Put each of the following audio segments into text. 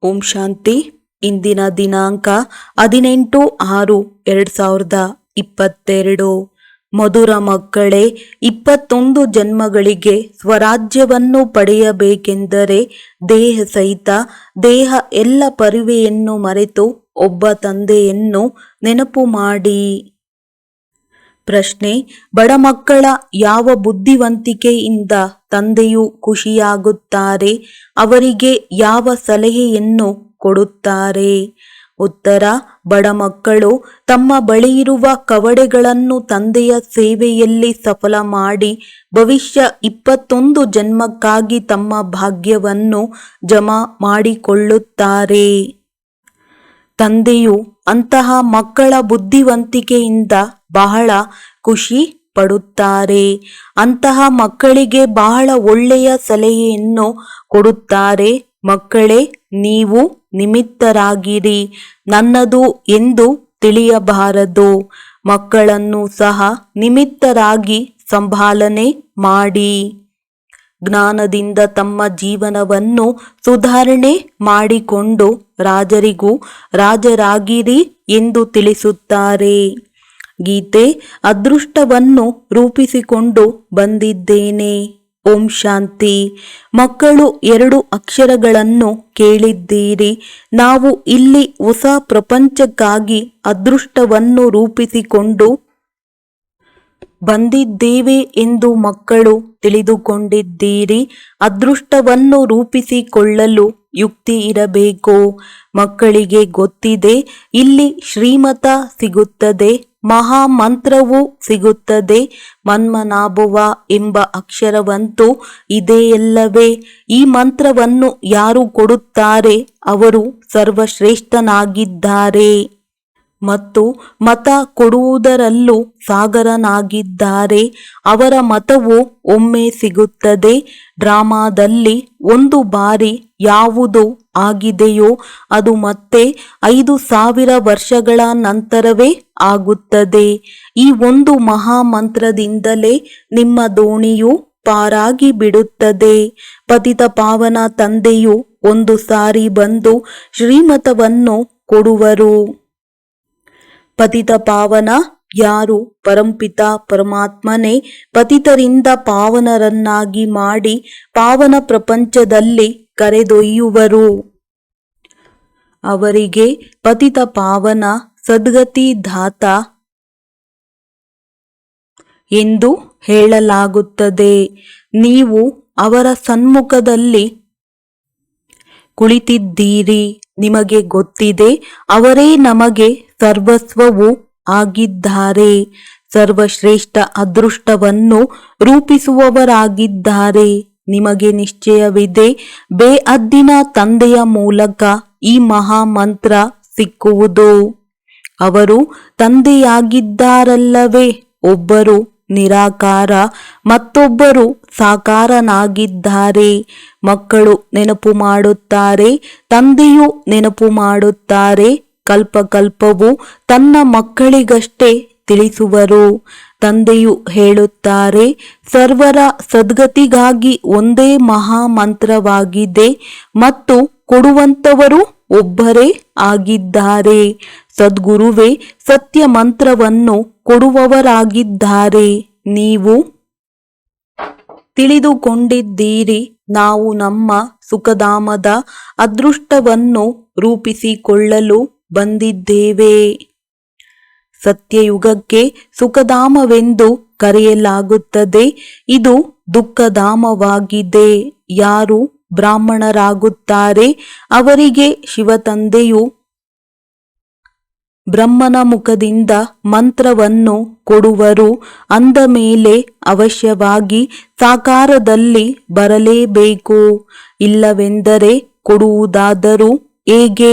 ಓಂ ಶಾಂತಿ. ಇಂದಿನ ದಿನಾಂಕ 18/6/2022. ಮಧುರ ಮಕ್ಕಳೇ, 21 ಜನ್ಮಗಳಿಗೆ ಸ್ವರಾಜ್ಯವನ್ನು ಪಡೆಯಬೇಕೆಂದರೆ ದೇಹ ಸಹಿತ ದೇಹ ಎಲ್ಲ ಪರಿವೆಯನ್ನು ಮರೆತು ಒಬ್ಬ ತಂದೆಯನ್ನು ನೆನಪು ಮಾಡಿ. ಪ್ರಶ್ನೆ: ಬಡ ಮಕ್ಕಳ ಯಾವ ಬುದ್ಧಿವಂತಿಕೆಯಿಂದ ತಂದೆಯು ಖುಷಿಯಾಗುತ್ತಾರೆ? ಅವರಿಗೆ ಯಾವ ಸಲಹೆಯನ್ನು ಕೊಡುತ್ತಾರೆ? ಉತ್ತರ: ಬಡ ಮಕ್ಕಳು ತಮ್ಮ ಬಳಿಯಿರುವ ಕವಡೆಗಳನ್ನು ತಂದೆಯ ಸೇವೆಯಲ್ಲಿ ಸಫಲ ಮಾಡಿ ಭವಿಷ್ಯ 21 ಜನ್ಮಕ್ಕಾಗಿ ತಮ್ಮ ಭಾಗ್ಯವನ್ನು ಜಮಾ ಮಾಡಿಕೊಳ್ಳುತ್ತಾರೆ. ತಂದೆಯು ಅಂತಹ ಮಕ್ಕಳ ಬುದ್ಧಿವಂತಿಕೆಯಿಂದ ಬಹಳ ಖುಷಿ ಪಡುತ್ತಾರೆ. ಅಂತಹ ಮಕ್ಕಳಿಗೆ ಬಹಳ ಒಳ್ಳೆಯ ಸಲಹೆಯನ್ನು ಕೊಡುತ್ತಾರೆ. ಮಕ್ಕಳೇ, ನೀವು ನಿಮಿತ್ತರಾಗಿರಿ, ನನ್ನದು ಎಂದು ತಿಳಿಯಬಾರದು. ಮಕ್ಕಳನ್ನು ಸಹ ನಿಮಿತ್ತರಾಗಿ ಸಂಭಾಲನೆ ಮಾಡಿ. ಜ್ಞಾನದಿಂದ ತಮ್ಮ ಜೀವನವನ್ನು ಸುಧಾರಣೆ ಮಾಡಿಕೊಂಡು ರಾಜರಿಗೂ ರಾಜರಾಗಿರಿ ಎಂದು ತಿಳಿಸುತ್ತಾರೆ. ಗೀತೆ: ಅದೃಷ್ಟವನ್ನು ರೂಪಿಸಿಕೊಂಡು ಬಂದಿದ್ದೇನೆ. ಓಂ ಶಾಂತಿ. ಮಕ್ಕಳು 2 ಅಕ್ಷರಗಳನ್ನು ಕೇಳಿದ್ದೀರಿ. ನಾವು ಇಲ್ಲಿ ಹೊಸ ಪ್ರಪಂಚಕ್ಕಾಗಿ ಅದೃಷ್ಟವನ್ನು ರೂಪಿಸಿಕೊಂಡು ಬಂದಿದ್ದೇವೆ ಎಂದು ಮಕ್ಕಳು ತಿಳಿದುಕೊಂಡಿದ್ದೀರಿ. ಅದೃಷ್ಟವನ್ನು ರೂಪಿಸಿಕೊಳ್ಳಲು ಯುಕ್ತಿ ಇರಬೇಕು. ಮಕ್ಕಳಿಗೆ ಗೊತ್ತಿದೆ, ಇಲ್ಲಿ ಶ್ರೀಮತ ಸಿಗುತ್ತದೆ, ಮಹಾಮಂತ್ರವೂ ಸಿಗುತ್ತದೆ. ಮನ್ಮನಾಭವ ಎಂಬ ಅಕ್ಷರವಂತೂ ಇದೆಯಲ್ಲವೇ? ಈ ಮಂತ್ರವನ್ನು ಯಾರು ಕೊಡುತ್ತಾರೆ ಅವರು ಸರ್ವಶ್ರೇಷ್ಠನಾಗಿದ್ದಾರೆ ಮತ್ತು ಮತ ಕೊಡುವುದರಲ್ಲೂ ಸಾಗರನಾಗಿದ್ದಾರೆ. ಅವರ ಮತವು ಒಮ್ಮೆ ಸಿಗುತ್ತದೆ. ಡ್ರಾಮಾದಲ್ಲಿ 1 ಬಾರಿ ಯಾವುದು ಆಗಿದೆಯೋ ಅದು ಮತ್ತೆ 5000 ವರ್ಷಗಳ ನಂತರವೇ ಆಗುತ್ತದೆ. ಈ ಒಂದು ಮಹಾಮಂತ್ರದಿಂದಲೇ ನಿಮ್ಮ ದೋಣಿಯು ಪಾರಾಗಿ ಬಿಡುತ್ತದೆ. ಪತಿತ ಪಾವನ ತಂದೆಯು 1 ಸಾರಿ ಬಂದು ಶ್ರೀಮತವನ್ನು ಕೊಡುವರು. ಪತಿತ ಪಾವನ ಯಾರು? ಪರಂಪಿತ ಪರಮಾತ್ಮನೇ ಪತಿತರಿಂದ ಪಾವನರನ್ನಾಗಿ ಮಾಡಿ ಪಾವನ ಪ್ರಪಂಚದಲ್ಲಿ ಕರೆದೊಯ್ಯುವರು. ಅವರಿಗೆ ಪತಿತ ಪಾವನ ಸದ್ಗತಿ ದಾತ ಎಂದು ಹೇಳಲಾಗುತ್ತದೆ. ನೀವು ಅವರ ಸನ್ಮುಖದಲ್ಲಿ ಕುಳಿತಿದ್ದೀರಿ. ನಿಮಗೆ ಗೊತ್ತಿದೆ, ಅವರೇ ನಮಗೆ ಸರ್ವಸ್ವವೂ ಆಗಿದ್ದಾರೆ. ಸರ್ವಶ್ರೇಷ್ಠ ಅದೃಷ್ಟವನ್ನು ರೂಪಿಸುವವರಾಗಿದ್ದಾರೆ. ನಿಮಗೆ ನಿಶ್ಚಯವಿದೆ, ಬೇಅದ್ದಿನ ತಂದೆಯ ಮೂಲಕ ಈ ಮಹಾಮಂತ್ರ ಸಿಕ್ಕುವುದು. ಅವರು ತಂದೆಯಾಗಿದ್ದಾರಲ್ಲವೇ? ಒಬ್ಬರು ನಿರಾಕಾರ ಮತ್ತೊಬ್ಬರು ಸಾಕಾರನಾಗಿದ್ದಾರೆ. ಮಕ್ಕಳು ನೆನಪು ಮಾಡುತ್ತಾರೆ, ತಂದೆಯು ನೆನಪು ಮಾಡುತ್ತಾರೆ. ಕಲ್ಪಕಲ್ಪವು ತನ್ನ ಮಕ್ಕಳಿಗಷ್ಟೇ ತಿಳಿಸುವರು. ತಂದೆಯು ಹೇಳುತ್ತಾರೆ, ಸರ್ವರ ಸದ್ಗತಿಗಾಗಿ ಒಂದೇ ಮಹಾಮಂತ್ರವಾಗಿದೆ ಮತ್ತು ಕೊಡುವಂತವರು ಒಬ್ಬರೇ ಆಗಿದ್ದಾರೆ. ಸದ್ಗುರುವೇ ಸತ್ಯ ಮಂತ್ರವನ್ನು ಕೊಡುವವರಾಗಿದ್ದಾರೆ. ನೀವು ತಿಳಿದುಕೊಂಡಿದ್ದೀರಿ, ನಾವು ನಮ್ಮ ಸುಖಧಾಮದ ಅದೃಷ್ಟವನ್ನು ರೂಪಿಸಿಕೊಳ್ಳಲು ಬಂದಿದ್ದೇವೆ. ಸತ್ಯಯುಗಕ್ಕೆ ಸುಖಧಾಮವೆಂದು ಕರೆಯಲಾಗುತ್ತದೆ. ಇದು ದುಃಖಧಾಮವಾಗಿದೆ. ಯಾರು ಬ್ರಾಹ್ಮಣರಾಗುತ್ತಾರೆ ಅವರಿಗೆ ಶಿವತಂದೆಯು ಬ್ರಹ್ಮನ ಮುಖದಿಂದ ಮಂತ್ರವನ್ನು ಕೊಡುವರು. ಅಂದ ಮೇಲೆ ಅವಶ್ಯವಾಗಿ ಸಾಕಾರದಲ್ಲಿ ಬರಲೇಬೇಕು. ಇಲ್ಲವೆಂದರೆ ಕೊಡುವುದಾದರೂ ಹೇಗೆ?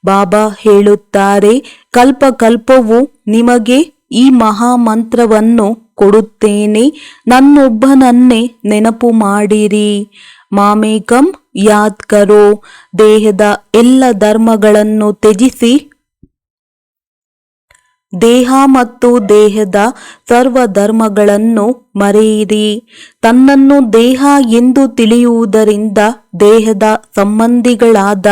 ಬಾಬಾ ಹೇಳುತ್ತಾರೆ, ಕಲ್ಪಕಲ್ಪವು ನಿಮಗೆ ಈ ಮಹಾಮಂತ್ರವನ್ನು ಕೊಡುತ್ತೇನೆ. ನನ್ನೊಬ್ಬನನ್ನೇ ನೆನಪು ಮಾಡಿರಿ. ಮಾಮೇಕಂ ಯಾದ್ ಕರೋ. ದೇಹದ ಎಲ್ಲ ಧರ್ಮಗಳನ್ನು ತ್ಯಜಿಸಿ ದೇಹ ಮತ್ತು ದೇಹದ ಸರ್ವ ಧರ್ಮಗಳನ್ನು ಮರೆಯಿರಿ. ತನ್ನನ್ನು ದೇಹ ಎಂದು ತಿಳಿಯುವುದರಿಂದ ದೇಹದ ಸಂಬಂಧಿಗಳಾದ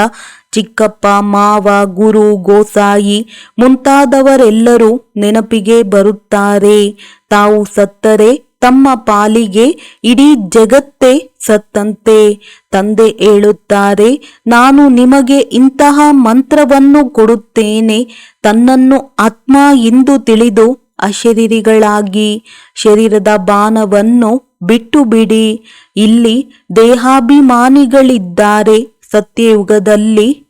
ಚಿಕ್ಕಪ್ಪ, ಮಾವ, ಗುರು, ಗೋಸಾಯಿ ಮುಂತಾದವರೆಲ್ಲರೂ ನೆನಪಿಗೆ ಬರುತ್ತಾರೆ. ತಾವು ಸತ್ತರೆ ತಮ್ಮ ಪಾಲಿಗೆ ಇಡೀ ಜಗತ್ತೇ ಸತ್ತಂತೆ. ತಂದೆ ಹೇಳುತ್ತಾರೆ, ನಾನು ನಿಮಗೆ ಇಂತಹ ಮಂತ್ರವನ್ನು ಕೊಡುತ್ತೇನೆ. ತನ್ನನ್ನು ಆತ್ಮ ಎಂದು ತಿಳಿದು ಅಶರೀರಿಗಳಾಗಿ ಶರೀರದ ಬಾಣವನ್ನು ಬಿಟ್ಟು ಬಿಡಿ. ಇಲ್ಲಿ ದೇಹಾಭಿಮಾನಿಗಳಿದ್ದಾರೆ. ಸತ್ಯಯುಗದಲ್ಲಿ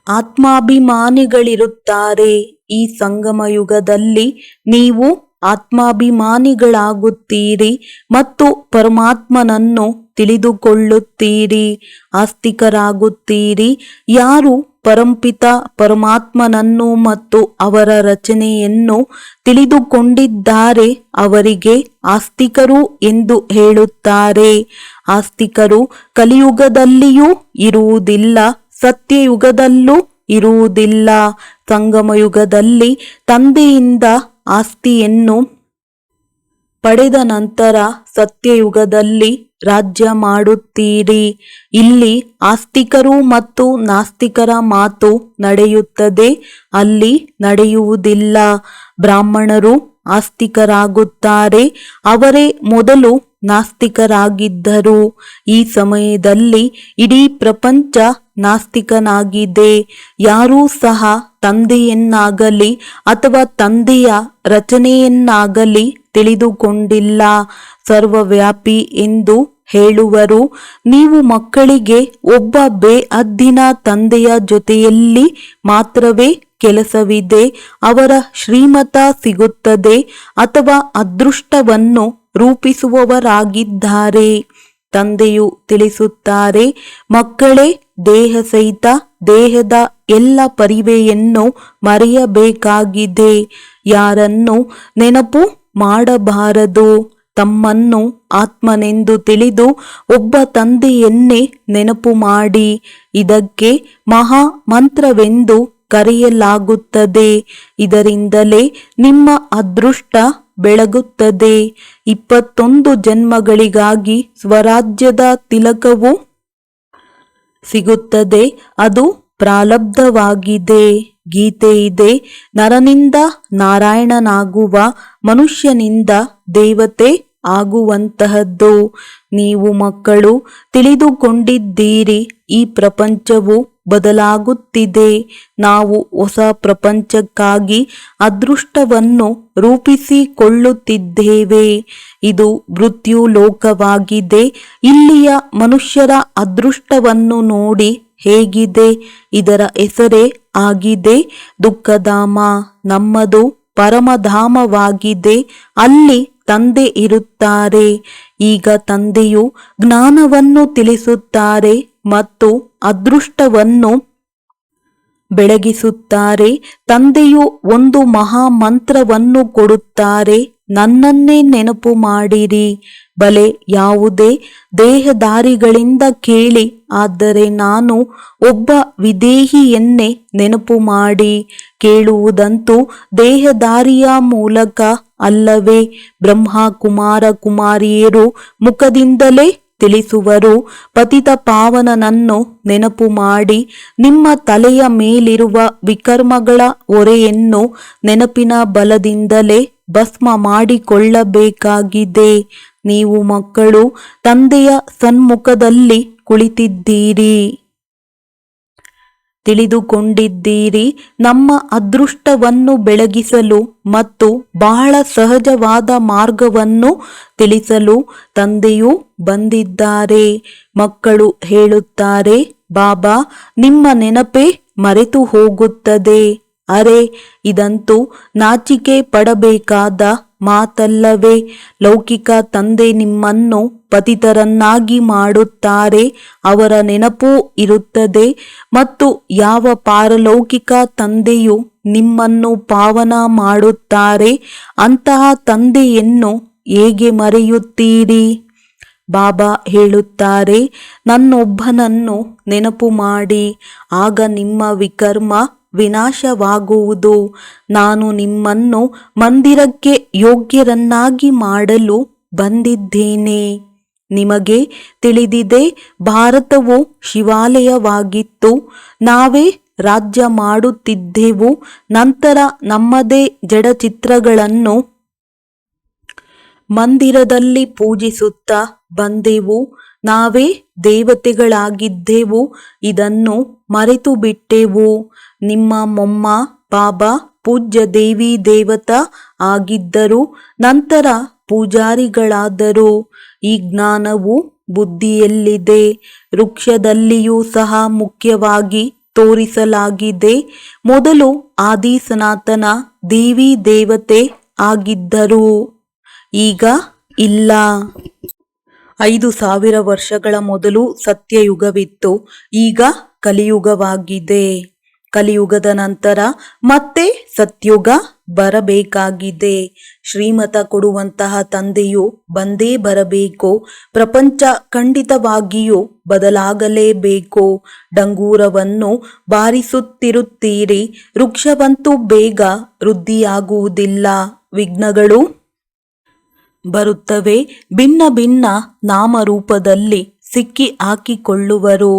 ಆತ್ಮಾಭಿಮಾನಿಗಳಿರುತ್ತಾರೆ. ಈ ಸಂಗಮ ಯುಗದಲ್ಲಿ ನೀವು ಆತ್ಮಾಭಿಮಾನಿಗಳಾಗುತ್ತೀರಿ ಮತ್ತು ಪರಮಾತ್ಮನನ್ನು ತಿಳಿದುಕೊಳ್ಳುತ್ತೀರಿ, ಆಸ್ತಿಕರಾಗುತ್ತೀರಿ. ಯಾರು ಪರಂಪಿತ ಪರಮಾತ್ಮನನ್ನು ಮತ್ತು ಅವರ ರಚನೆಯನ್ನು ತಿಳಿದುಕೊಂಡಿದ್ದಾರೆ ಅವರಿಗೆ ಆಸ್ತಿಕರು ಎಂದು ಹೇಳುತ್ತಾರೆ. ಆಸ್ತಿಕರು ಕಲಿಯುಗದಲ್ಲಿಯೂ ಇರುವುದಿಲ್ಲ, ಸತ್ಯಯುಗದಲ್ಲೂ ಇರುವುದಿಲ್ಲ. ಸಂಗಮಯುಗದಲ್ಲಿ ತಂದೆಯಿಂದ ಆಸ್ತಿಯನ್ನು ಪಡೆದ ನಂತರ ಸತ್ಯಯುಗದಲ್ಲಿ ರಾಜ್ಯ ಮಾಡುತ್ತೀರಿ. ಇಲ್ಲಿ ಆಸ್ತಿಕರು ಮತ್ತು ನಾಸ್ತಿಕರ ಮಾತು ನಡೆಯುತ್ತದೆ, ಅಲ್ಲಿ ನಡೆಯುವುದಿಲ್ಲ. ಬ್ರಾಹ್ಮಣರು ಆಸ್ತಿಕರಾಗುತ್ತಾರೆ. ಅವರೇ ಮೊದಲು ನಾಸ್ತಿಕರಾಗಿದ್ದರು. ಈ ಸಮಯದಲ್ಲಿ ಇಡೀ ಪ್ರಪಂಚ ನಾಸ್ತಿಕನಾಗಿದೆ. ಯಾರೂ ಸಹ ತಂದೆಯನ್ನಾಗಲಿ ಅಥವಾ ತಂದೆಯ ರಚನೆಯನ್ನಾಗಲಿ ತಿಳಿದುಕೊಂಡಿಲ್ಲ. ಸರ್ವವ್ಯಾಪಿ ಎಂದು ಹೇಳುವರು. ನೀವು ಮಕ್ಕಳಿಗೆ ಒಬ್ಬ ಬೇಅದ್ದಿನ ತಂದೆಯ ಜೊತೆಯಲ್ಲಿ ಮಾತ್ರವೇ ಕೆಲಸವಿದೆ. ಅವರ ಶ್ರೀಮತ ಸಿಗುತ್ತದೆ ಅಥವಾ ಅದೃಷ್ಟವನ್ನು ರೂಪಿಸುವವರಾಗಿದ್ದಾರೆ. ತಂದೆಯು ತಿಳಿಸುತ್ತಾರೆ, ಮಕ್ಕಳೇ, ದೇಹ ಸಹಿತ ದೇಹದ ಎಲ್ಲ ಪರಿವೆಯನ್ನು ಮರೆಯಬೇಕಾಗಿದೆ. ಯಾರನ್ನು ನೆನಪು ಮಾಡಬಾರದು. ತಮ್ಮನ್ನು ಆತ್ಮನೆಂದು ತಿಳಿದು ಒಬ್ಬ ತಂದೆಯನ್ನೇ ನೆನಪು ಮಾಡಿ. ಇದಕ್ಕೆ ಮಹಾ ಮಂತ್ರವೆಂದು ಕರೆಯಲಾಗುತ್ತದೆ. ಇದರಿಂದಲೇ ನಿಮ್ಮ ಅದೃಷ್ಟ ಬೆಳಗುತ್ತದೆ. 21 ಜನ್ಮಗಳಿಗಾಗಿ ಸ್ವರಾಜ್ಯದ ತಿಲಕವು ಸಿಗುತ್ತದೆ. ಅದು ಪ್ರಾರಬ್ಧವಾಗಿದೆ. ಗೀತೆ ಇದೆ, ನರನಿಂದ ನಾರಾಯಣನಾಗುವ, ಮನುಷ್ಯನಿಂದ ದೇವತೆ ಆಗುವಂತಹದ್ದು. ನೀವು ಮಕ್ಕಳು ತಿಳಿದುಕೊಂಡಿದ್ದೀರಿ, ಈ ಪ್ರಪಂಚವು ಬದಲಾಗುತ್ತಿದೆ. ನಾವು ಹೊಸ ಪ್ರಪಂಚಕ್ಕಾಗಿ ಅದೃಷ್ಟವನ್ನು ರೂಪಿಸಿಕೊಳ್ಳುತ್ತಿದ್ದೇವೆ. ಇದು ಮೃತ್ಯು ಲೋಕವಾಗಿದೆ. ಇಲ್ಲಿಯ ಮನುಷ್ಯರ ಅದೃಷ್ಟವನ್ನು ನೋಡಿ ಹೇಗಿದೆ. ಇದರ ಹೆಸರೇ ಆಗಿದೆ ದುಃಖಧಾಮ. ನಮ್ಮದು ಪರಮಧಾಮವಾಗಿದೆ. ಅಲ್ಲಿ ತಂದೆ ಇರುತ್ತಾರೆ. ಈಗ ತಂದೆಯು ಜ್ಞಾನವನ್ನು ತಿಳಿಸುತ್ತಾರೆ ಮತ್ತು ಅದೃಷ್ಟವನ್ನು ಬೆಳಗಿಸುತ್ತಾರೆ. ತಂದೆಯು ಒಂದು ಮಹಾ ಮಂತ್ರವನ್ನು ಕೊಡುತ್ತಾರೆ, ನನ್ನನ್ನೇ ನೆನಪು ಮಾಡಿರಿ. ಬಲೆ ಯಾವುದೇ ದೇಹದಾರಿಗಳಿಂದ ಕೇಳಿ, ಆದರೆ ನಾನು ಒಬ್ಬ ವಿದೇಹಿಯನ್ನೇ ನೆನಪು ಮಾಡಿ. ಕೇಳುವುದಂತೂ ದೇಹದಾರಿಯ ಮೂಲಕ ಅಲ್ಲವೇ? ಬ್ರಹ್ಮ ಕುಮಾರ ಕುಮಾರಿಯರು ಮುಖದಿಂದಲೇ ತಿಳಿಸುವರು. ಪತಿತ ಪಾವನನನ್ನು ನೆನಪು ಮಾಡಿ. ನಿಮ್ಮ ತಲೆಯ ಮೇಲಿರುವ ವಿಕರ್ಮಗಳ ಹೊರೆಯನ್ನು ನೆನಪಿನ ಬಲದಿಂದಲೇ ಭಸ್ಮ ಮಾಡಿಕೊಳ್ಳಬೇಕಾಗಿದೆ. ನೀವು ಮಕ್ಕಳು ತಂದೆಯ ಸನ್ಮುಖದಲ್ಲಿ ಕುಳಿತಿದ್ದೀರಿ. ತಿಳಿದುಕೊಂಡಿದ್ದೀರಿ, ನಮ್ಮ ಅದೃಷ್ಟವನ್ನು ಬೆಳಗಿಸಲು ಮತ್ತು ಬಹಳ ಸಹಜವಾದ ಮಾರ್ಗವನ್ನು ತಿಳಿಸಲು ತಂದೆಯು ಬಂದಿದ್ದಾರೆ. ಮಕ್ಕಳು ಹೇಳುತ್ತಾರೆ, ಬಾಬಾ, ನಿಮ್ಮ ನೆನಪೇ ಮರೆತು ಹೋಗುತ್ತದೆ. ಅರೆ, ಇದಂತೂ ನಾಚಿಕೆ ಪಡಬೇಕಾದ ಮಾತಲ್ಲವೇ? ಲೌಕಿಕ ತಂದೆ ನಿಮ್ಮನ್ನು ಪತಿತರನ್ನಾಗಿ ಮಾಡುತ್ತಾರೆ. ಅವರ ನೆನಪೂ ಇರುತ್ತದೆ. ಮತ್ತು ಯಾವ ಪಾರಲೌಕಿಕ ತಂದೆಯು ನಿಮ್ಮನ್ನು ಪಾವನ ಮಾಡುತ್ತಾರೆ, ಅಂತಹ ತಂದೆಯನ್ನು ಹೇಗೆ ಮರೆಯುತ್ತೀರಿ? ಬಾಬಾ ಹೇಳುತ್ತಾರೆ, ನನ್ನೊಬ್ಬನನ್ನು ನೆನಪು ಮಾಡಿ, ಆಗ ನಿಮ್ಮ ವಿಕರ್ಮ ವಿನಾಶವಾಗುವುದು. ನಾನು ನಿಮ್ಮನ್ನು ಮಂದಿರಕ್ಕೆ ಯೋಗ್ಯರನ್ನಾಗಿ ಮಾಡಲು ಬಂದಿದ್ದೇನೆ. ನಿಮಗೆ ತಿಳಿದಿದೆ, ಭಾರತವು ಶಿವಾಲಯವಾಗಿತ್ತು. ನಾವೇ ರಾಜ್ಯ ಮಾಡುತ್ತಿದ್ದೆವು. ನಂತರ ನಮ್ಮದೇ ಜಡಚಿತ್ರಗಳನ್ನು ಮಂದಿರದಲ್ಲಿ ಪೂಜಿಸುತ್ತಾ ಬಂದೆವು. ನಾವೇ ದೇವತೆಗಳಾಗಿದ್ದೆವು. ಇದನ್ನು ಮರೆತು ಬಿಟ್ಟೆವು. ನಿಮ್ಮ ಮೊಮ್ಮ ಬಾಬಾ ಪೂಜ್ಯ ದೇವಿ ದೇವತಾ ಆಗಿದ್ದರು. ನಂತರ ಪೂಜಾರಿಗಳಾದರು. ಈ ಜ್ಞಾನವು ಬುದ್ಧಿಯಲ್ಲಿದೆ. ವೃಕ್ಷದಲ್ಲಿಯೂ ಸಹ ಮುಖ್ಯವಾಗಿ ತೋರಿಸಲಾಗಿದೆ. ಮೊದಲು ಆದಿ ಸನಾತನ ದೇವಿ ದೇವತೆ ಆಗಿದ್ದರು, ಈಗ ಇಲ್ಲ. 5000 ವರ್ಷಗಳ ಮೊದಲು ಸತ್ಯಯುಗವಿತ್ತು, ಈಗ ಕಲಿಯುಗವಾಗಿದೆ. ಕಲಿಯುಗದ ನಂತರ ಮತ್ತೆ ಸತ್ಯುಗ ಬರಬೇಕಾಗಿದೆ. ಶ್ರೀಮತ ಕೊಡುವಂತಹ ತಂದೆಯು ಬಂದೇ ಬರಬೇಕು. ಪ್ರಪಂಚ ಖಂಡಿತವಾಗಿಯೂ ಬದಲಾಗಲೇಬೇಕು. ಡಂಗೂರವನ್ನು ಬಾರಿಸುತ್ತಿರುತ್ತೀರಿ, ವೃಕ್ಷವಂತೂ ಬೇಗ ವೃದ್ಧಿಯಾಗುವುದಿಲ್ಲ. ವಿಘ್ನಗಳು ಬರುತ್ತವೆ. ಭಿನ್ನ ಭಿನ್ನ ನಾಮರೂಪದಲ್ಲಿ ಸಿಕ್ಕಿ ಹಾಕಿಕೊಳ್ಳುವರು.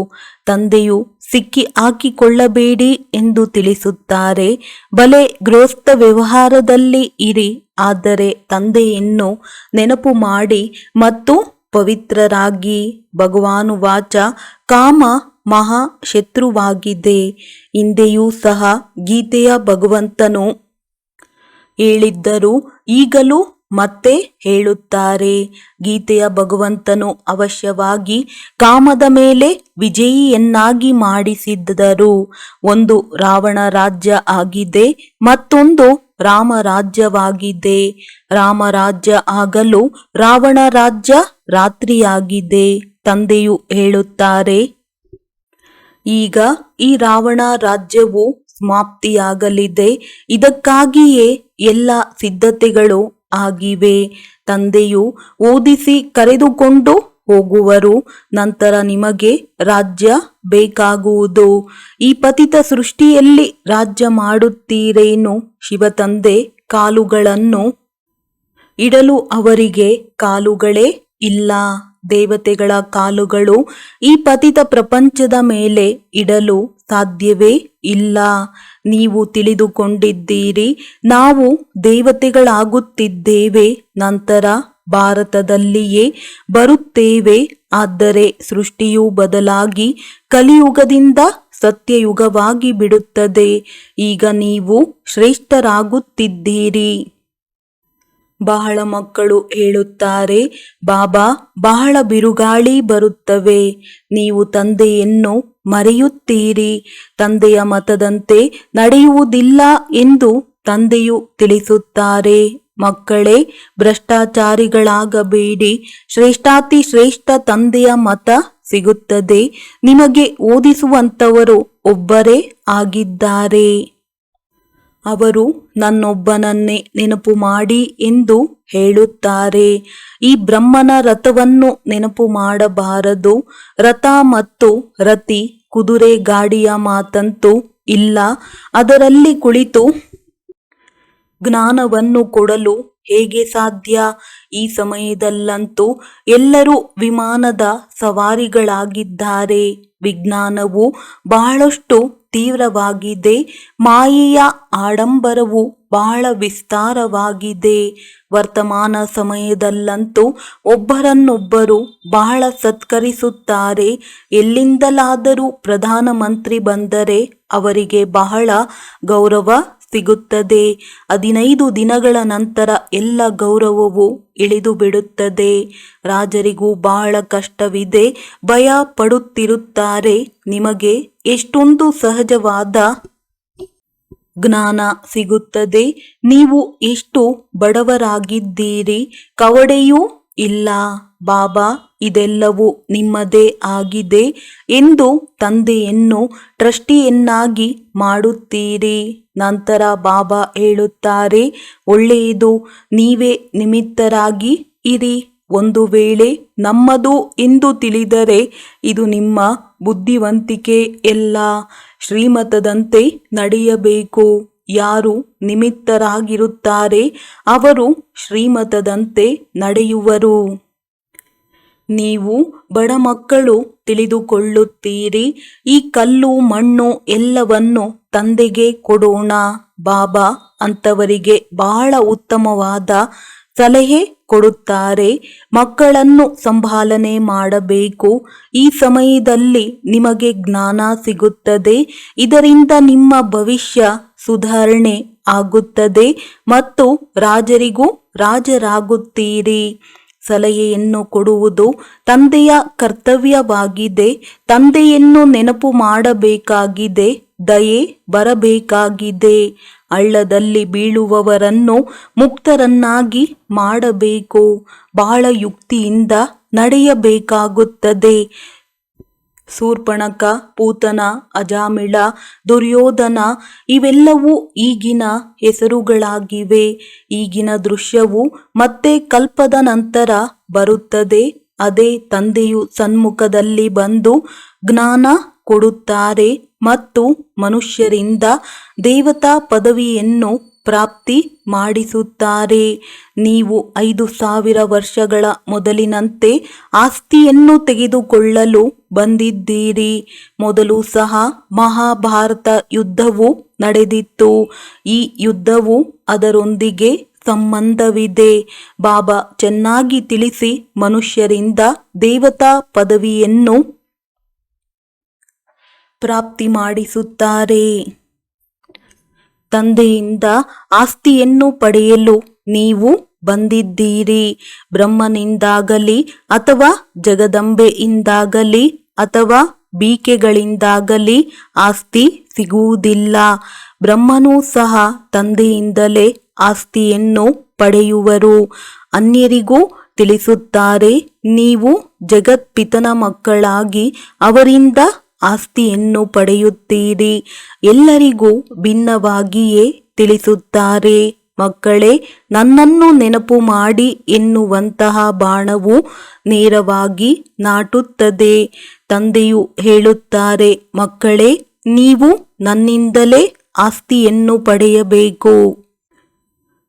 ತಂದೆಯು ಸಿಕ್ಕಿ ಹಾಕಿಕೊಳ್ಳಬೇಡಿ ಎಂದು ತಿಳಿಸುತ್ತಾರೆ. ಬಲೆ ಗೃಹಸ್ಥ ವ್ಯವಹಾರದಲ್ಲಿ ಇರಿ, ಆದರೆ ತಂದೆಯನ್ನು ನೆನಪು ಮಾಡಿ ಮತ್ತು ಪವಿತ್ರರಾಗಿ. ಭಗವಾನುವಾಚ, ಕಾಮ ಮಹಾ ಶತ್ರುವಾಗಿದೆ. ಹಿಂದೆಯೂ ಸಹ ಗೀತೆಯ ಭಗವಂತನು ಹೇಳಿದ್ದರು, ಈಗಲೂ ಮತ್ತೆ ಹೇಳುತ್ತಾರೆ. ಗೀತೆಯ ಭಗವಂತನು ಅವಶ್ಯವಾಗಿ ಕಾಮದ ಮೇಲೆ ವಿಜಯಿಯನ್ನಾಗಿ ಮಾಡಿಸಿದ್ದರು. ಒಂದು ರಾವಣ ರಾಜ್ಯ ಆಗಿದೆ, ಮತ್ತೊಂದು ರಾಮರಾಜ್ಯವಾಗಿದೆ. ರಾಮರಾಜ್ಯ ಆಗಲು ರಾವಣ ರಾಜ್ಯ ರಾತ್ರಿಯಾಗಿದೆ. ತಂದೆಯು ಹೇಳುತ್ತಾರೆ, ಈಗ ಈ ರಾವಣ ರಾಜ್ಯವು ಸಮಾಪ್ತಿಯಾಗಲಿದೆ. ಇದಕ್ಕಾಗಿಯೇ ಎಲ್ಲ ಸಿದ್ಧತೆಗಳು ಆಗಿವೆ. ತಂದೆಯು ಓದಿಸಿ ಕರೆದುಕೊಂಡು ಹೋಗುವರು. ನಂತರ ನಿಮಗೆ ರಾಜ್ಯ ಬೇಕಾಗುವುದು. ಈ ಪತಿತ ಸೃಷ್ಟಿಯಲ್ಲಿ ರಾಜ್ಯ ಮಾಡುತ್ತೀರೇನು? ಶಿವತಂದೆ ಕಾಲುಗಳನ್ನು ಇಡಲು ಅವರಿಗೆ ಕಾಲುಗಳೇ ಇಲ್ಲ. ದೇವತೆಗಳ ಕಾಲುಗಳು ಈ ಪತಿತ ಪ್ರಪಂಚದ ಮೇಲೆ ಇಡಲು ಸಾಧ್ಯವೇ ಇಲ್ಲ. ನೀವು ತಿಳಿದುಕೊಂಡಿದ್ದೀರಿ, ನಾವು ದೇವತೆಗಳಾಗುತ್ತಿದ್ದೇವೆ, ನಂತರ ಭಾರತದಲ್ಲಿಯೇ ಬರುತ್ತೇವೆ. ಆದರೆ ಸೃಷ್ಟಿಯು ಬದಲಾಗಿ ಕಲಿಯುಗದಿಂದ ಸತ್ಯಯುಗವಾಗಿ ಬಿಡುತ್ತದೆ. ಈಗ ನೀವು ಶ್ರೇಷ್ಠರಾಗುತ್ತಿದ್ದೀರಿ. ಬಹಳ ಮಕ್ಕಳು ಹೇಳುತ್ತಾರೆ, ಬಾಬಾ ಬಹಳ ಬಿರುಗಾಳಿ ಬರುತ್ತವೆ. ನೀವು ತಂದೆಯನ್ನು ಮರೆಯುತ್ತೀರಿ. ತಂದೆಯ ಮತದಂತೆ ನಡೆಯುವುದಿಲ್ಲ ಎಂದು ತಂದೆಯು ತಿಳಿಸುತ್ತಾರೆ. ಮಕ್ಕಳೇ, ಭ್ರಷ್ಟಾಚಾರಿಗಳಾಗಬೇಡಿ. ಶ್ರೇಷ್ಠಾತಿ ಶ್ರೇಷ್ಠ ತಂದೆಯ ಮತ ಸಿಗುತ್ತದೆ. ನಿಮಗೆ ಓದಿಸುವಂತವರು ಒಬ್ಬರೇ ಆಗಿದ್ದಾರೆ. ಅವರು ನನ್ನೊಬ್ಬನನ್ನೇ ನೆನಪು ಮಾಡಿ ಎಂದು ಹೇಳುತ್ತಾರೆ. ಈ ಬ್ರಹ್ಮನ ರಥವನ್ನು ನೆನಪು ಮಾಡಬಾರದು. ರಥ ಮತ್ತು ರತಿ, ಕುದುರೆ ಗಾಡಿಯ ಮಾತಂತೂ ಇಲ್ಲ. ಅದರಲ್ಲಿ ಕುಳಿತು ಜ್ಞಾನವನ್ನು ಕೊಡಲು ಹೇಗೆ ಸಾಧ್ಯ? ಈ ಸಮಯದಲ್ಲಂತೂ ಎಲ್ಲರೂ ವಿಮಾನದ ಸವಾರಿಗಳಾಗಿದ್ದಾರೆ. ವಿಜ್ಞಾನವು ಬಹಳಷ್ಟು ತೀವ್ರವಾಗಿದೆ. ಮಾಯೆಯ ಆಡಂಬರವು ಬಹಳ ವಿಸ್ತಾರವಾಗಿದೆ. ವರ್ತಮಾನ ಸಮಯದಲ್ಲಂತೂ ಒಬ್ಬರನ್ನೊಬ್ಬರು ಬಹಳ ಸತ್ಕರಿಸುತ್ತಾರೆ. ಎಲ್ಲಿಂದಲಾದರೂ ಪ್ರಧಾನಮಂತ್ರಿ ಬಂದರೆ ಅವರಿಗೆ ಬಹಳ ಗೌರವ ಸಿಗುತ್ತದೆ. 15 ದಿನಗಳ ನಂತರ ಎಲ್ಲ ಗೌರವವು ಇಳಿದು ಬಿಡುತ್ತದೆ. ರಾಜರಿಗೂ ಬಹಳ ಕಷ್ಟವಿದೆ, ಭಯ ಪಡುತ್ತಿರುತ್ತಾರೆ. ನಿಮಗೆ ಎಷ್ಟೊಂದು ಸಹಜವಾದ ಜ್ಞಾನ ಸಿಗುತ್ತದೆ. ನೀವು ಎಷ್ಟು ಬಡವರಾಗಿದ್ದೀರಿ, ಕವಡೆಯೂ ಇಲ್ಲ. ಬಾಬಾ ಇದೆಲ್ಲವೂ ನಿಮ್ಮದೇ ಆಗಿದೆ ಎಂದು ತಂದೆಯನ್ನು ಟ್ರಸ್ಟಿಯನ್ನಾಗಿ ಮಾಡುತ್ತೀರಿ. ನಂತರ ಬಾಬಾ ಹೇಳುತ್ತಾರೆ, ಒಳ್ಳೆಯದು, ನೀವೇ ನಿಮಿತ್ತರಾಗಿ ಇರಿ. ಒಂದು ವೇಳೆ ನಮ್ಮದು ಎಂದು ತಿಳಿದರೆ ಇದು ನಿಮ್ಮ ಬುದ್ಧಿವಂತಿಕೆ ಎಲ್ಲ. ಶ್ರೀಮತದಂತೆ ನಡೆಯಬೇಕು. ಯಾರು ನಿಮಿತ್ತರಾಗಿರುತ್ತಾರೆ ಅವರು ಶ್ರೀಮತದಂತೆ ನಡೆಯುವರು. ನೀವು ಬಡ ಮಕ್ಕಳು ತಿಳಿದುಕೊಳ್ಳುತ್ತೀರಿ. ಈ ಕಲ್ಲು ಮಣ್ಣು ಎಲ್ಲವನ್ನು ತಂದೆಗೆ ಕೊಡೋಣ. ಬಾಬಾ ಅಂತವರಿಗೆ ಬಹಳ ಉತ್ತಮವಾದ ಸಲಹೆ ಕೊಡುತ್ತಾರೆ. ಮಕ್ಕಳನ್ನು ಸಂಭಾಲನೆ ಮಾಡಬೇಕು. ಈ ಸಮಯದಲ್ಲಿ ನಿಮಗೆ ಜ್ಞಾನ ಸಿಗುತ್ತದೆ. ಇದರಿಂದ ನಿಮ್ಮ ಭವಿಷ್ಯ ಸುಧಾರಣೆ ಆಗುತ್ತದೆ ಮತ್ತು ರಾಜರಿಗೂ ರಾಜರಾಗುತ್ತೀರಿ. ಸಲಹೆಯನ್ನು ಕೊಡುವುದು ತಂದೆಯ ಕರ್ತವ್ಯವಾಗಿದೆ. ತಂದೆಯನ್ನು ನೆನಪು ಮಾಡಬೇಕಾಗಿದೆ. ದಯೆ ಬರಬೇಕಾಗಿದೆ. ಹಳ್ಳದಲ್ಲಿ ಬೀಳುವವರನ್ನು ಮುಕ್ತರನ್ನಾಗಿ ಮಾಡಬೇಕು. ಬಹಳ ಯುಕ್ತಿಯಿಂದ ನಡೆಯಬೇಕಾಗುತ್ತದೆ. ಶೂರ್ಪಣಖ, ಪೂತನ, ಅಜಾಮಿಳ, ದುರ್ಯೋಧನ ಇವೆಲ್ಲವೂ ಈಗಿನ ಹೆಸರುಗಳಾಗಿವೆ. ಈಗಿನ ದೃಶ್ಯವು ಮತ್ತೆ ಕಲ್ಪದ ನಂತರ ಬರುತ್ತದೆ. ಅದೇ ತಂದೆಯು ಸನ್ಮುಖದಲ್ಲಿ ಬಂದು ಜ್ಞಾನ ಕೊಡುತ್ತಾರೆ ಮತ್ತು ಮನುಷ್ಯರಿಂದ ದೇವತಾ ಪದವಿಯನ್ನು ಪ್ರಾಪ್ತಿ ಮಾಡಿಸುತ್ತಾರೆ. ನೀವು 5000 ವರ್ಷಗಳ ಮೊದಲಿನಂತೆ ಆಸ್ತಿಯನ್ನು ತೆಗೆದುಕೊಳ್ಳಲು ಬಂದಿದ್ದೀರಿ. ಮೊದಲು ಸಹ ಮಹಾಭಾರತ ಯುದ್ಧವು ನಡೆದಿತ್ತು. ಈ ಯುದ್ಧವು ಅದರೊಂದಿಗೆ ಸಂಬಂಧವಿದೆ. ಬಾಬಾ ಚೆನ್ನಾಗಿ ತಿಳಿಸಿ ಮನುಷ್ಯರಿಂದ ದೇವತಾ ಪದವಿಯನ್ನು ಪ್ರಾಪ್ತಿ ಮಾಡಿಸುತ್ತಾರೆ. ತಂದೆಯಿಂದ ಆಸ್ತಿಯನ್ನು ಪಡೆಯಲು ನೀವು ಬಂದಿದ್ದೀರಿ. ಬ್ರಹ್ಮನಿಂದಾಗಲಿ ಅಥವಾ ಜಗದಂಬೆಯಿಂದಾಗಲಿ ಅಥವಾ ಬೀಕೆಗಳಿಂದಾಗಲಿ ಆಸ್ತಿ ಸಿಗುವುದಿಲ್ಲ. ಬ್ರಹ್ಮನೂ ಸಹ ತಂದೆಯಿಂದಲೇ ಆಸ್ತಿಯನ್ನು ಪಡೆಯುವರು. ಅನ್ಯರಿಗೂ ತಿಳಿಸುತ್ತಾರೆ. ನೀವು ಜಗತ್ಪಿತನ ಮಕ್ಕಳಾಗಿ ಅವರಿಂದ ಆಸ್ತಿಯನ್ನು ಪಡೆಯುತ್ತೀರಿ. ಎಲ್ಲರಿಗೂ ಭಿನ್ನವಾಗಿಯೇ ತಿಳಿಸುತ್ತಾರೆ. ಮಕ್ಕಳೇ, ನನ್ನನ್ನು ನೆನಪು ಮಾಡಿ ಎನ್ನುವಂತಹ ಬಾಣವು ನೇರವಾಗಿ ನಾಟುತ್ತದೆ. ತಂದೆಯು ಹೇಳುತ್ತಾರೆ, ಮಕ್ಕಳೇ, ನೀವು ನನ್ನಿಂದಲೇ ಆಸ್ತಿಯನ್ನು ಪಡೆಯಬೇಕು.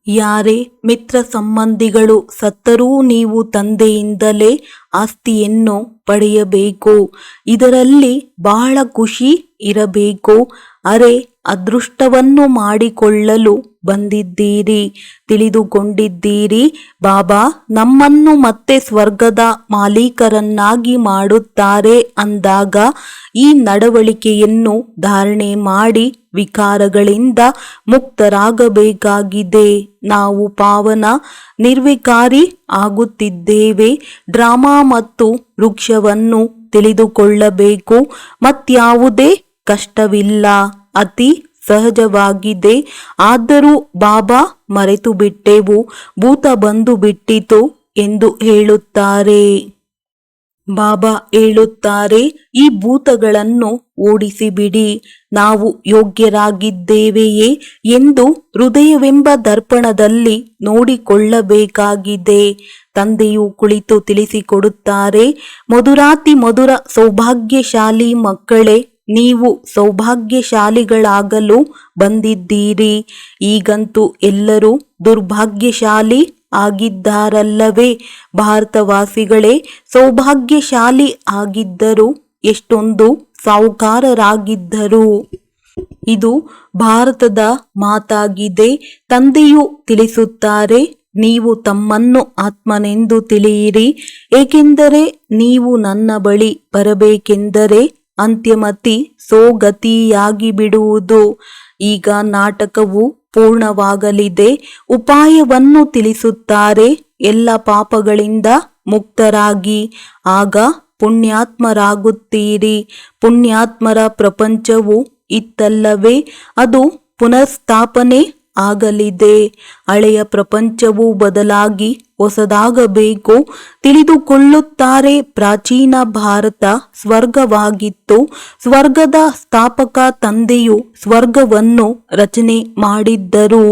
ಯಾರೇ ಮಿತ್ರ ಸಂಬಂಧಿಗಳು ಸತ್ತರೂ ನೀವು ತಂದೆಯಿಂದಲೇ ಆಸ್ತಿಯನ್ನು ಪಡೆಯಬೇಕು. ಇದರಲ್ಲಿ ಬಹಳ ಖುಷಿ ಇರಬೇಕು. ಅರೆ, ಅದೃಷ್ಟವನ್ನು ಮಾಡಿಕೊಳ್ಳಲು ಬಂದಿದ್ದೀರಿ. ತಿಳಿದುಕೊಂಡಿದ್ದೀರಿ, ಬಾಬಾ ನಮ್ಮನ್ನು ಮತ್ತೆ ಸ್ವರ್ಗದ ಮಾಲೀಕರನ್ನಾಗಿ ಮಾಡುತ್ತಾರೆ ಅಂದಾಗ ಈ ನಡವಳಿಕೆಯನ್ನು ಧಾರಣೆ ಮಾಡಿ ವಿಕಾರಗಳಿಂದ ಮುಕ್ತರಾಗಬೇಕಾಗಿದೆ. ನಾವು ಪಾವನ ನಿರ್ವಿಕಾರಿ ಆಗುತ್ತಿದ್ದೇವೆ. ಡ್ರಾಮಾ ಮತ್ತು ವೃಕ್ಷವನ್ನು ತಿಳಿದುಕೊಳ್ಳಬೇಕು. ಮತ್ಯಾವುದೇ ಕಷ್ಟವಿಲ್ಲ. ಅತಿ ಸಹಜವಾಗಿದೆ. ಆದರೂ ಬಾಬಾ ಮರೆತು ಬಿಟ್ಟೆವು, ಭೂತ ಬಂದು ಬಿಟ್ಟಿತು ಎಂದು ಹೇಳುತ್ತಾರೆ. ಬಾಬಾ ಹೇಳುತ್ತಾರೆ, ಈ ಭೂತಗಳನ್ನು ಓಡಿಸಿಬಿಡಿ. ನಾವು ಯೋಗ್ಯರಾಗಿದ್ದೇವೆಯೇ ಎಂದು ಹೃದಯವೆಂಬ ದರ್ಪಣದಲ್ಲಿ ನೋಡಿಕೊಳ್ಳಬೇಕಾಗಿದೆ. ತಂದೆಯು ಕುಳಿತು ತಿಳಿಸಿಕೊಡುತ್ತಾರೆ, ಮಧುರಾತಿ ಮಧುರ ಸೌಭಾಗ್ಯಶಾಲಿ ಮಕ್ಕಳೇ, ನೀವು ಸೌಭಾಗ್ಯಶಾಲಿಗಳಾಗಲು ಬಂದಿದ್ದೀರಿ. ಈಗಂತೂ ಎಲ್ಲರೂ ದುರ್ಭಾಗ್ಯಶಾಲಿ ಆಗಿದ್ದಾರಲ್ಲವೇ? ಭಾರತವಾಸಿಗಳೇ ಸೌಭಾಗ್ಯಶಾಲಿ ಆಗಿದ್ದರು. ಎಷ್ಟೊಂದು ಸಾಹುಕಾರರಾಗಿದ್ದರು. ಇದು ಭಾರತದ ಮಾತಾಗಿದೆ. ತಂದೆಯು ತಿಳಿಸುತ್ತಾರೆ, ನೀವು ತಮ್ಮನ್ನು ಆತ್ಮನೆಂದು ತಿಳಿಯಿರಿ. ಏಕೆಂದರೆ ನೀವು ನನ್ನ ಬಳಿ ಬರಬೇಕೆಂದರೆ ಅಂತ್ಯಮತಿ ಸೋಗತಿಯಾಗಿ ಬಿಡುವುದು. ಈಗ ನಾಟಕವು ಪೂರ್ಣವಾಗಲಿದೆ. ಉಪಾಯವನ್ನು ತಿಳಿಸುತ್ತಾರೆ. ಎಲ್ಲ ಪಾಪಗಳಿಂದ ಮುಕ್ತರಾಗಿ, ಆಗ ಪುಣ್ಯಾತ್ಮರಾಗುತ್ತೀರಿ. ಪುಣ್ಯಾತ್ಮರ ಪ್ರಪಂಚವು ಇತ್ತಲ್ಲವೇ? ಅದು ಪುನರ್ಸ್ಥಾಪನೆ ಆಗಲಿದೆ. ಹಳೆಯ ಪ್ರಪಂಚವು ಬದಲಾಗಿ ಹೊಸದಾಗಬೇಕು. ತಿಳಿದುಕೊಳ್ಳುತ್ತಾರೆ, ಪ್ರಾಚೀನ ಭಾರತ ಸ್ವರ್ಗವಾಗಿತ್ತು. ಸ್ವರ್ಗದ ಸ್ಥಾಪಕ ತಂದೆಯು ಸ್ವರ್ಗವನ್ನು ರಚನೆ ಮಾಡಿದ್ದರು.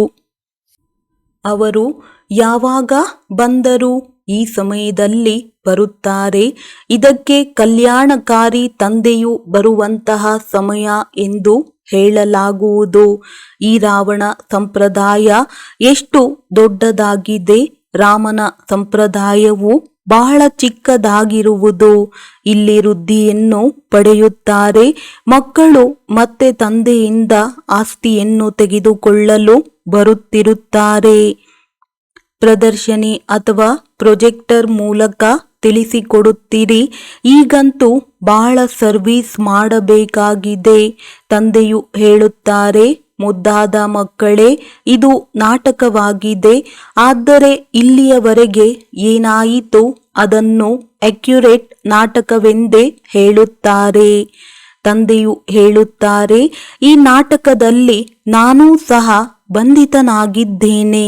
ಅವರು ಯಾವಾಗ ಬಂದರು? ಈ ಸಮಯದಲ್ಲಿ ಬರುತ್ತಾರೆ. ಇದಕ್ಕೆ ಕಲ್ಯಾಣಕಾರಿ ತಂದೆಯು ಬರುವಂತಹ ಸಮಯ ಎಂದು ಹೇಳಲಾಗುವುದು. ಈ ರಾವಣ ಸಂಪ್ರದಾಯ ಎಷ್ಟು ದೊಡ್ಡದಾಗಿದೆ. ರಾಮನ ಸಂಪ್ರದಾಯವು ಬಹಳ ಚಿಕ್ಕದಾಗಿರುವುದು. ಇಲ್ಲಿ ವೃದ್ಧಿಯನ್ನು ಪಡೆಯುತ್ತಾರೆ. ಮಕ್ಕಳು ಮತ್ತೆ ತಂದೆಯಿಂದ ಆಸ್ತಿಯನ್ನು ತೆಗೆದುಕೊಳ್ಳಲು ಬರುತ್ತಿರುತ್ತಾರೆ. ಪ್ರದರ್ಶನಿ ಅಥವಾ ಪ್ರೊಜೆಕ್ಟರ್ ಮೂಲಕ ತಿಳಿಸಿಕೊಡುತ್ತೀರಿ. ಈಗಂತೂ ಬಹಳ ಸರ್ವಿಸ್ ಮಾಡಬೇಕಾಗಿದೆ. ತಂದೆಯು ಹೇಳುತ್ತಾರೆ, ಮುದ್ದಾದ ಮಕ್ಕಳೇ, ಇದು ನಾಟಕವಾಗಿದೆ. ಆದರೆ ಇಲ್ಲಿಯವರೆಗೆ ಏನಾಯಿತು ಅದನ್ನು ಅಕ್ಯುರೇಟ್ ನಾಟಕವೆಂದೇ ಹೇಳುತ್ತಾರೆ. ತಂದೆಯು ಹೇಳುತ್ತಾರೆ, ಈ ನಾಟಕದಲ್ಲಿ ನಾನೂ ಸಹ ಬಂಧಿತನಾಗಿದ್ದೇನೆ.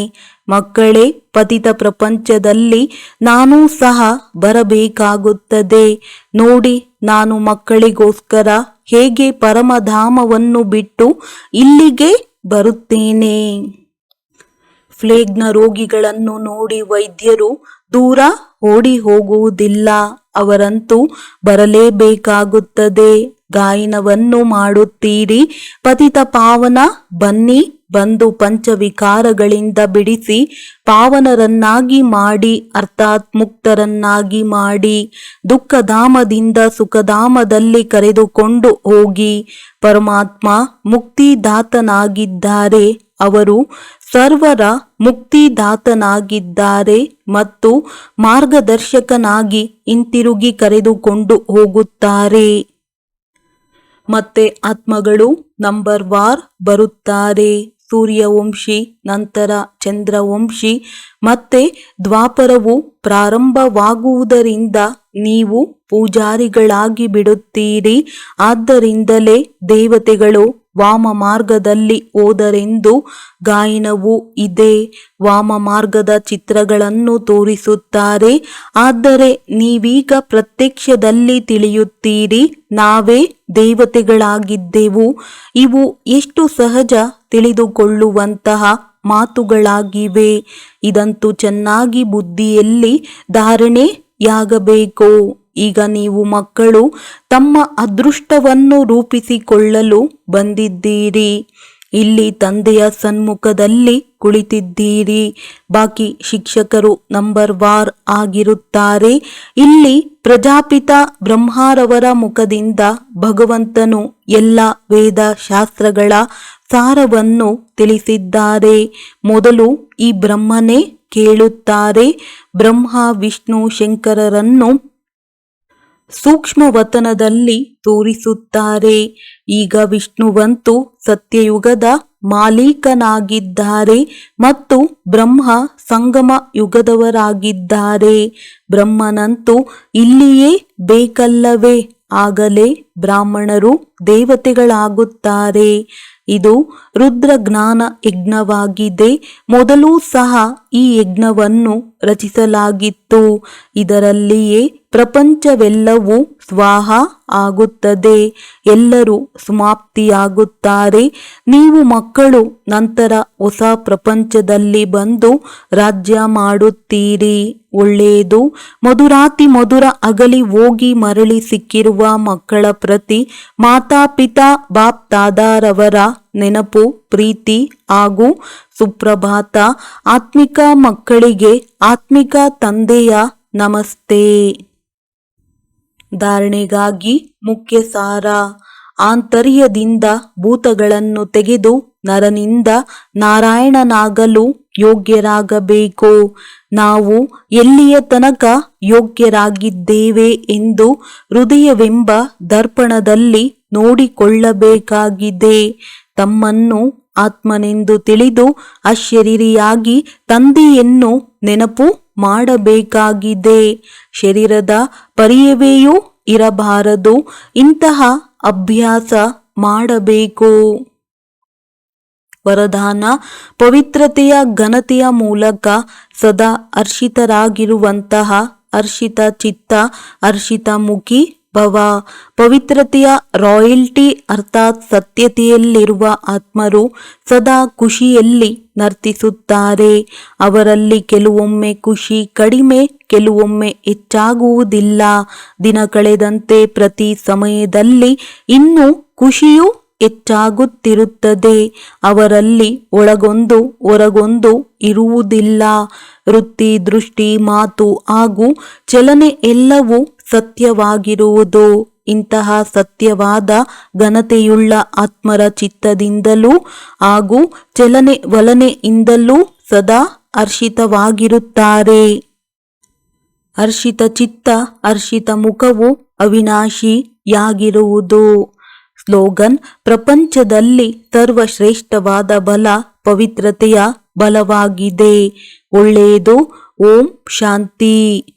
ಮಕ್ಕಳೇ, ಪತಿತ ಪ್ರಪಂಚದಲ್ಲಿ ನಾನೂ ಸಹ ಬರಬೇಕಾಗುತ್ತದೆ. ನೋಡಿ, ನಾನು ಮಕ್ಕಳಿಗೋಸ್ಕರ ಹೇಗೆ ಪರಮಧಾಮವನ್ನು ಬಿಟ್ಟು ಇಲ್ಲಿಗೆ ಬರುತ್ತೇನೆ. ಪ್ಲೇಗ್ನ ರೋಗಿಗಳನ್ನು ನೋಡಿ ವೈದ್ಯರು ದೂರ ಓಡಿ ಹೋಗುವುದಿಲ್ಲ. ಅವರಂತೂ ಬರಲೇಬೇಕಾಗುತ್ತದೆ. ಗಾಯನವನ್ನು ಮಾಡುತ್ತೀರಿ, ಪತಿತ ಪಾವನ ಬನ್ನಿ, ಬಂದು ಪಂಚವಿಕಾರಗಳಿಂದ ಬಿಡಿಸಿ ಪಾವನರನ್ನಾಗಿ ಮಾಡಿ, ಅರ್ಥಾತ್ ಮುಕ್ತರನ್ನಾಗಿ ಮಾಡಿ. ದುಃಖಧಾಮದಿಂದ ಸುಖಧಾಮದಲ್ಲಿ ಕರೆದುಕೊಂಡು ಹೋಗಿ. ಪರಮಾತ್ಮ ಮುಕ್ತಿದಾತನಾಗಿದ್ದಾರೆ. ಅವರು ಸರ್ವರ ಮುಕ್ತಿದಾತನಾಗಿದ್ದಾರೆ ಮತ್ತು ಮಾರ್ಗದರ್ಶಕನಾಗಿ ಹಿಂತಿರುಗಿ ಕರೆದುಕೊಂಡು ಹೋಗುತ್ತಾರೆ. ಮತ್ತೆ ಆತ್ಮಗಳು ನಂಬರ್ವಾರ್ ಬರುತ್ತಾರೆ. ಸೂರ್ಯವಂಶಿ, ನಂತರ ಚಂದ್ರವಂಶಿ, ಮತ್ತೆ ದ್ವಾಪರವು ಪ್ರಾರಂಭವಾಗುವುದರಿಂದ ನೀವು ಪೂಜಾರಿಗಳಾಗಿ ಬಿಡುತ್ತೀರಿ. ಆದ್ದರಿಂದಲೇ ದೇವತೆಗಳು ವಾಮ ಮಾರ್ಗದಲ್ಲಿ ಹೋದರೆಂದು ಗಾಯನವೂ ಇದೆ. ವಾಮ ಮಾರ್ಗದ ಚಿತ್ರಗಳನ್ನು ತೋರಿಸುತ್ತಾರೆ. ಆದರೆ ನೀವೀಗ ಪ್ರತ್ಯಕ್ಷದಲ್ಲಿ ತಿಳಿಯುತ್ತೀರಿ, ನಾವೇ ದೇವತೆಗಳಾಗಿದ್ದೆವು. ಇವು ಎಷ್ಟು ಸಹಜ ತಿಳಿದುಕೊಳ್ಳುವಂತಹ ಮಾತುಗಳಾಗಿವೆ. ಇದಂತೂ ಚೆನ್ನಾಗಿ ಬುದ್ಧಿಯಲ್ಲಿ ಧಾರಣೆಯಾಗಬೇಕು. ಈಗ ನೀವು ಮಕ್ಕಳು ತಮ್ಮ ಅದೃಷ್ಟವನ್ನು ರೂಪಿಸಿಕೊಳ್ಳಲು ಬಂದಿದ್ದೀರಿ. ಇಲ್ಲಿ ತಂದೆಯ ಸನ್ಮುಖದಲ್ಲಿ ಕುಳಿತಿದ್ದೀರಿ. ಬಾಕಿ ಶಿಕ್ಷಕರು ನಂಬರ್ವಾರ್ ಆಗಿರುತ್ತಾರೆ. ಇಲ್ಲಿ ಪ್ರಜಾಪಿತ ಬ್ರಹ್ಮರವರ ಮುಖದಿಂದ ಭಗವಂತನು ಎಲ್ಲ ವೇದ ಶಾಸ್ತ್ರಗಳ ಸಾರವನ್ನು ತಿಳಿಸಿದ್ದಾರೆ. ಮೊದಲು ಈ ಬ್ರಹ್ಮನೇ ಕೇಳುತ್ತಾರೆ. ಬ್ರಹ್ಮ ವಿಷ್ಣು ಶಂಕರರನ್ನು ಸೂಕ್ಷ್ಮವತನದಲ್ಲಿ ತೋರಿಸುತ್ತಾರೆ. ಈಗ ವಿಷ್ಣುವಂತೂ ಸತ್ಯಯುಗದ ಮಾಲೀಕನಾಗಿದ್ದಾರೆ ಮತ್ತು ಬ್ರಹ್ಮ ಸಂಗಮ ಯುಗದವರಾಗಿದ್ದಾರೆ. ಬ್ರಹ್ಮನಂತೂ ಇಲ್ಲಿಯೇ ಬೇಕಲ್ಲವೇ? ಆಗಲೇ ಬ್ರಾಹ್ಮಣರು ದೇವತೆಗಳಾಗುತ್ತಾರೆ. ಇದು ರುದ್ರ ಜ್ಞಾನ ಯಜ್ಞವಾಗಿದೆ. ಮೊದಲೂ ಸಹ ಈ ಯಜ್ಞವನ್ನು ರಚಿಸಲಾಗಿತ್ತು. ಇದರಲ್ಲಿಯೇ ಪ್ರಪಂಚವೆಲ್ಲವೂ ಸ್ವಾಹ ಆಗುತ್ತದೆ. ಎಲ್ಲರೂ ಸಮಾಪ್ತಿಯಾಗುತ್ತಾರೆ. ನೀವು ಮಕ್ಕಳು ನಂತರ ಹೊಸ ಪ್ರಪಂಚದಲ್ಲಿ ಬಂದು ರಾಜ್ಯ ಮಾಡುತ್ತೀರಿ. ಒಳ್ಳೆಯದು. ಮಧುರಾತಿ ಮಧುರ ಅಗಲಿ ಹೋಗಿ ಮರಳಿ ಸಿಕ್ಕಿರುವ ಮಕ್ಕಳ ಪ್ರತಿ ಮಾತಾಪಿತಾ ಬಾಪ್ ತಾದಾರವರ ನೆನಪು, ಪ್ರೀತಿ ಹಾಗೂ ಸುಪ್ರಭಾತ. ಆತ್ಮಿಕ ಮಕ್ಕಳಿಗೆ ಆತ್ಮಿಕ ತಂದೆಯ ನಮಸ್ತೆ. ಧಾರಣೆಗಾಗಿ ಮುಖ್ಯ ಸಾರ. ಆಂತರ್ಯದಿಂದ ಭೂತಗಳನ್ನು ತೆಗೆದು ನರನಿಂದ ನಾರಾಯಣನಾಗಲು ಯೋಗ್ಯರಾಗಬೇಕು. ನಾವು ಎಲ್ಲಿಯ ತನಕ ಯೋಗ್ಯರಾಗಿದ್ದೇವೆ ಎಂದು ಹೃದಯವೆಂಬ ದರ್ಪಣದಲ್ಲಿ ನೋಡಿಕೊಳ್ಳಬೇಕಾಗಿದೆ. ತಮ್ಮನ್ನು ಆತ್ಮನೆಂದು ತಿಳಿದು ಅಶರೀರಿಯಾಗಿ ತಂದೆಯನ್ನು ನೆನಪು ಮಾಡಬೇಕಾಗಿದೆ. ಶರೀರದ ಪರಿಯವೆಯೂ ಇರಬಾರದು. ಇಂತಹ ಅಭ್ಯಾಸ ಮಾಡಬೇಕು. ವರದಾನ: ಪವಿತ್ರತೆಯ ಘನತೆಯ ಮೂಲಕ ಸದಾ ಹರ್ಷಿತರಾಗಿರುವಂತಹ ಹರ್ಷಿತ ಚಿತ್ತ, ಹರ್ಷಿತ ಮುಖಿ ಭವ. ಪವಿತ್ರತೆಯ ರಾಯಲ್ಟಿ ಅರ್ಥಾತ್ ಸತ್ಯತೆಯಲ್ಲಿರುವ ಆತ್ಮರು ಸದಾ ಖುಷಿಯಲ್ಲಿ ನರ್ತಿಸುತ್ತಾರೆ. ಅವರಲ್ಲಿ ಕೆಲವೊಮ್ಮೆ ಖುಷಿ ಕಡಿಮೆ, ಕೆಲವೊಮ್ಮೆ ಹೆಚ್ಚಾಗುವುದಿಲ್ಲ. ದಿನ ಕಳೆದಂತೆ ಪ್ರತಿ ಸಮಯದಲ್ಲಿ ಇನ್ನೂ ಖುಷಿಯು ಹೆಚ್ಚಾಗುತ್ತಿರುತ್ತದೆ. ಅವರಲ್ಲಿ ಒಳಗೊಂದು ಹೊರಗೊಂದು ಇರುವುದಿಲ್ಲ. ವೃತ್ತಿ, ದೃಷ್ಟಿ, ಮಾತು ಹಾಗೂ ಚಲನೆ ಎಲ್ಲವೂ ಸತ್ಯವಾಗಿರುವುದು. ಇಂತಹ ಸತ್ಯವಾದ ಘನತೆಯುಳ್ಳ ಆತ್ಮರ ಚಿತ್ತದಿಂದಲೂ ಹಾಗೂ ಚಲನೆ ವಲನೆಯಿಂದಲೂ ಸದಾ ಹರ್ಷಿತವಾಗಿರುತ್ತಾರೆ. ಹರ್ಷಿತ ಚಿತ್ತ, ಹರ್ಷಿತ ಮುಖವು ಅವಿನಾಶಿಯಾಗಿರುವುದು. ಸ್ಲೋಗನ್: ಪ್ರಪಂಚದಲ್ಲಿ ಸರ್ವಶ್ರೇಷ್ಠವಾದ ಬಲ ಪವಿತ್ರತೆಯ ಬಲವಾಗಿದೆ. ಒಳ್ಳೆಯದು. ಓಂ ಶಾಂತಿ.